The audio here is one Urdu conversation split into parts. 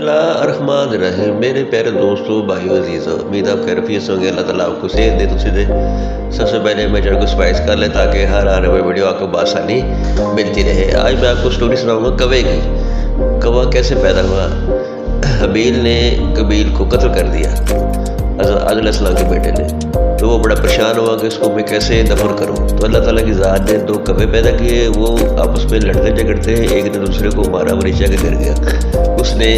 اللہ الرحمن الرحیم میرے پیارے دوستوں بھائیو عزیزوں، امید آپ خیریت سے ہوں گے۔ اللہ تعالیٰ آپ کو صحت دے، تو دے۔ سب سے پہلے میں چینل کو سبسکرائب کر لیں تاکہ ہر آنے والی ویڈیو آپ کو بآسانی ملتی رہے۔ آج میں آپ کو سٹوری سناؤں گا کوے کی۔ کوا کیسے پیدا ہوا؟ حابیل نے قابیل کو قتل کر دیا، حضرت علیہ السلام کے بیٹے نے۔ تو وہ بڑا پریشان ہوا کہ اس کو میں کیسے دفن کروں۔ تو اللہ تعالیٰ کی ذات نے دو کوے پیدا کیے، وہ آپس میں لڑتے جھگڑتے ایک نے دوسرے کو مارا، وہ نیچے کے گر گیا۔ اس نے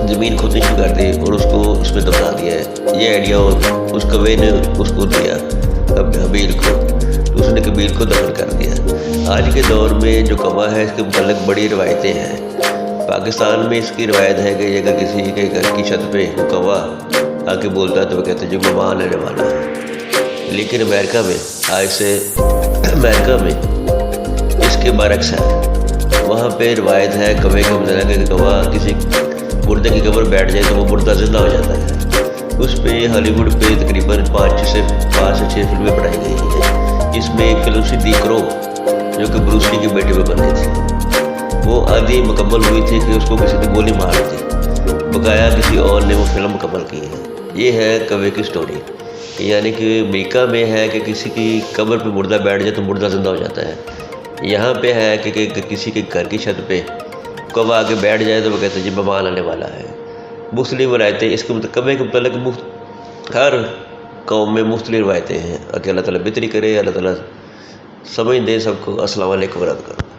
زمین کھودنی شروع کر دی اور اس کو اس میں دفنا دیا ہے۔ یہ آئیڈیا اس کوے نے اس کو دیا حابیل کو، تو اس نے قابیل کو دفن کر دیا۔ آج کے دور میں جو کوا ہے اس کے متعلق بڑی روایتیں ہیں۔ پاکستان میں اس کی روایت ہے کہ اگر کسی کے گھر کی چھت پہ کوا آ کے بولتا ہے تو وہ کہتے ہیں جو مہمان آنے والا ہے۔ لیکن امریکہ میں اس کے برعکس ہے۔ وہاں پہ روایت ہے کوے کا مطلب کہ کوا کسی مردے کی قبر بیٹھ جائے تو وہ مردہ زندہ ہو جاتا ہے۔ اس پہ ہالی ووڈ پہ تقریباً 5 سے 6 فلمیں بنائی گئی ہیں، جس میں ایک فلم تھی دی کرو جو کہ بروس لی کی بیٹی پہ بنی تھی۔ وہ آدھی مکمل ہوئی تھی کہ اس کو کسی نے گولی مار دی، بقایا کسی اور نے وہ فلم مکمل کی ہے۔ یہ ہے کوے کی سٹوری، یعنی کہ امریکہ میں ہے کہ کسی کی قبر پہ مردہ بیٹھ جائے تو مردہ زندہ ہو جاتا ہے۔ یہاں پہ ہے کہ کسی کے گھر کی چھت پہ کوا آ کے بیٹھ جائے تو وہ کہتے ہیں جی مہمان آنے والا ہے۔ مختلف روایتیں اس کے کوے کے متعلق ہر قوم میں مختلف روایتیں ہیں۔ کہ اللہ تعالیٰ بہتری کرے، اللہ تعالیٰ سمجھ دے سب کو۔ السلام علیکم ورحمۃ اللہ۔